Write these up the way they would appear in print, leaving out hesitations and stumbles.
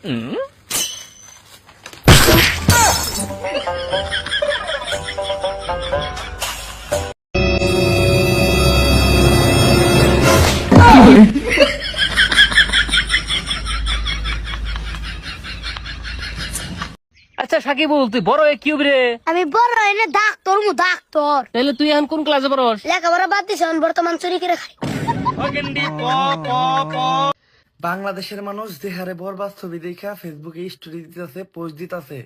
আচ্ছা সাকিবুল, তুই বড় হয়ে কি হবি রে? আমি বড় হইলে ডাক্তার ডাক্তার। তাহলে তুই এখন কোন ক্লাসে পড়স? লেখাপড়া বাদ দিছি, আমি বর্তমান চুরি করে খাই। বাংলাদেশের মানুষ যে হারে বরবাদ ছবি দেখা ফেসবুকে স্টোরি দিতেছে, পোস্ট দিতেছে,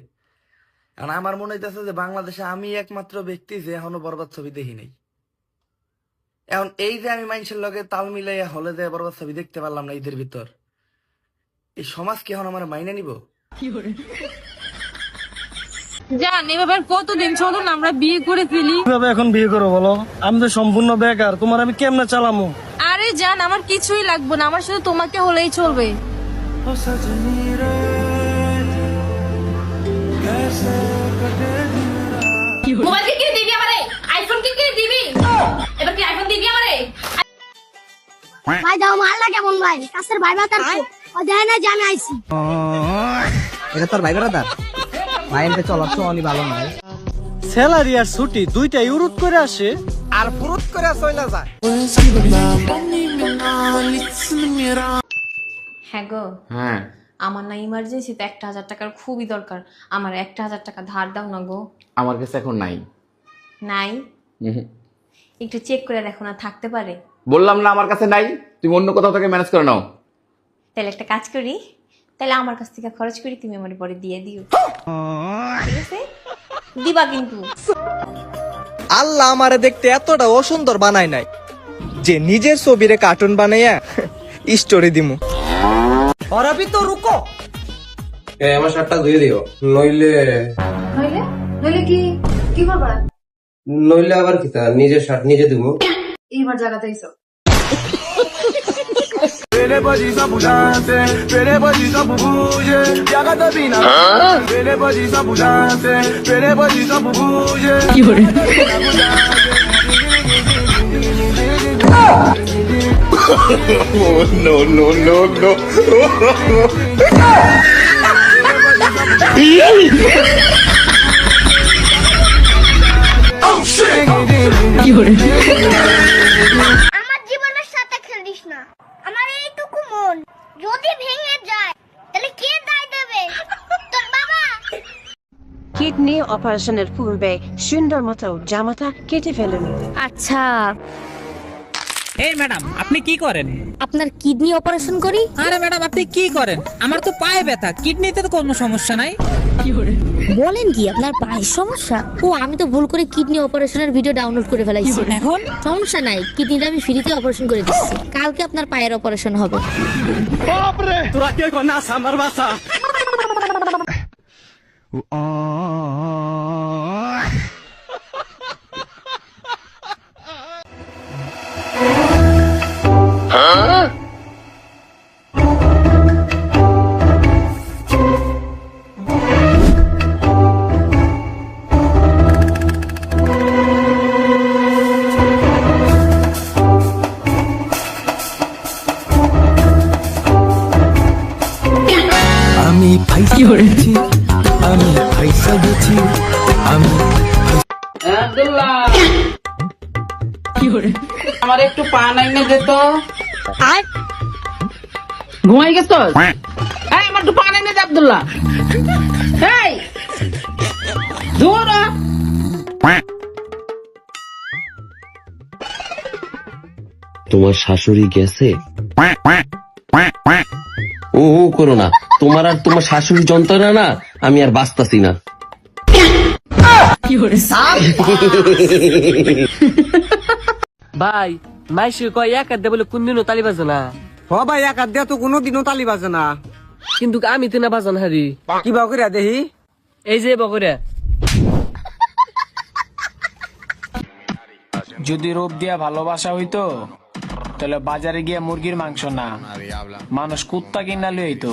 আর আমার মনে হইতেছে যে বাংলাদেশে আমি একমাত্র ব্যক্তি যে এখনো বরবাদ ছবি দেখি নাই। এখন এই যে আমি মানুষের লগে তাল মিলাইয়া হলে যে বরবাদ ছবি দেখতে পারলাম না ঈদের ভিতর, এই সমাজ কি এখন আমার মাইনে নিব? জান এবার কতদিন চলুন আমরা বিয়ে করে ফেলি। কিভাবে এখন বিয়ে করো বলো? আমি তো সম্পূর্ণ বেকার, তোমার আমি কেমনে চালামো? আরে জান আমার কিছুই লাগবে না, আমার শুধু তোমাকে হলেই চলবে। মোবাইল কি কিনে দিবি আমারে? আইফোন কি কিনে দিবি? এবার কি আইফোন দিবি আমারে? ভাই দাও মারলা কেমন ভাই? কাছের ভাই বাতার ও দেয় না জানা আইছি। এটা তোর ভাই ব্রাদার? মাইন্ডে চলাচ্ছ অনেক ভালো নয়। স্যালারি আর ছুটি দুইটাই উরুট করে আসে আর ফুরুত করে চলে যায়। হ্যাঁ গো, হ্যাঁ আমার না ইমার্জেন্সিতে 1,000 টাকার খুবই দরকার, আমার 1,000 টাকা ধার দাও না গো। আমার কাছে এখন নাই। নাই? একটু চেক করে দেখো না, থাকতে পারে। বললাম না আমার কাছে নাই, তুমি অন্য কোথাও থেকে ম্যানেজ করে নাও। তাহলে একটা কাজ করি, তাহলে আমার কাছ থেকে খরচ করি, তুমি আমার পরে দিয়ে দিও, ঠিক আছে? দিবা কিন্তু। আল্লাহ আমারে দেখতে এতটা অসুন্দর বানায় নাই যে নিজের ছবিরে কার্টুন বানাইয়া স্টোরি দিমু। और अभी तो रुको। আমার শার্টটা ধুয়ে দিও, নইলে নইলে কি কি করবা? নইলে আবার কি তা নিজের শার্ট নিজে দিব। এইবার জায়গাতে আইছো। No, no, no, no. আমার জীবনের সাথে খেলিস না। আমার এইটুকু মন যদি ভেঙে যায় তাহলে কে দায় দেবে? তোর বাবা। কিডনি অপারেশনের পূর্বে সুন্দর মতো জামাটা কেটে ফেলুন। আচ্ছা, এই ম্যাডাম আপনি কি করেন? আপনার কিডনি অপারেশন করি। আরে ম্যাডাম আপনি কি করেন? আমার তো পায়ে ব্যথা, কিডনিতে তো কোনো সমস্যা নাই। বলেন কি আপনার পায়ের সমস্যা? ও আমি তো ভুল করে কিডনি অপারেশনের ভিডিও ডাউনলোড করে ফেলাইছি। এখন সমস্যা নাই, কিডনিটা আমি ফ্রিতে অপারেশন করে দিচ্ছি। কালকে আপনার পায়ের অপারেশন হবে। বাপরে, তোরা কে না আমার বাসা। আমি ফাইসা গেছি, আমি ফাইসা গেছি, আমি আব্দুল্লাহ আমার একটু পান আইনে দে তো। ঘুমাই গেছ? এই আমার একটু পান আইনে দে আব্দুল্লাহ। এই দূর হ। তোমার শাশুড়ি গেছে? ও করো না, তোমার আর তোমার শাশুড়ি যন্ত্রণা না আমি আর বাঁচতাছি না। ভাই মাইসে কয় এক হাত দিয়ে বলে কোনদিনও তালি বাজে না। হ ভাই, এক হাত দিয়া তো কোনোদিনও তালি বাজে না। কিন্তু আমি তো না বাজান হারি। কি বাকরিয়া দেহি? এই যে বকরে যদি রূপ দিয়া ভালোবাসা হইতো তাহলে বাজারে গিয়ে মুরগির মাংস না মানুষ কুত্তা কিনা লইতো।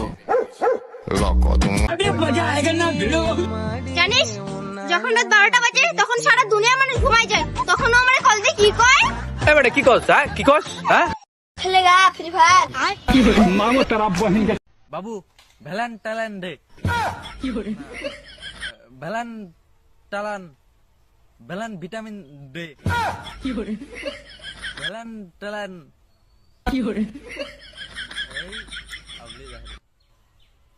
জানিস যখন রাত 12টা বাজে তখন সারা দুনিয়ার মানুষ ঘুমায় যায়, তখন আমার কল দিয়ে কি কয়? এবারে কি করছ? কি করছ? হ্যাঁ খেলেগা ফ্রি ফায়ার। বাবু ভ্যালেন্টাইন ডে ভ্যালেন vitamin day Valentine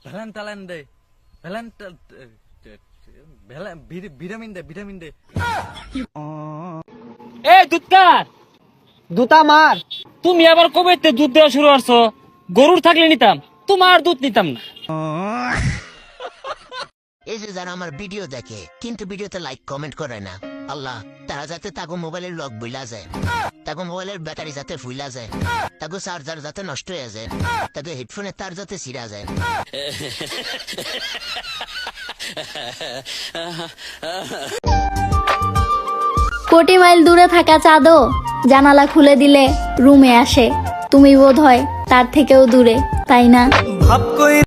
Valentine day vitamin day এ দুধকার দুতা মার তুমি আবার কবে দুধ দেওয়া শুরু করছো? গরুর থাকলে নিতাম, তোমার দুধ নিতাম না। এই যে যারা আমার ভিডিও দেখে কিন্তু ভিডিওতে লাইক কমেন্ট করে না, আল্লাহ তারা যাতে তাগো মোবাইলের লক বইলা যায়, তাগো মোবাইলের ব্যাটারি যাতে ফুইলা যায়, তাগো চার্জার যাতে নষ্ট হয়ে যায়, তাগো হেডফোনের তার যাতে ছিঁড়া যায়। কোটি মাইল দূরে থাকা চাঁদও জানালা খুলে দিলে রুমে আসে। তুমি বোধ হয় তার থেকেও দূরে, তাই না?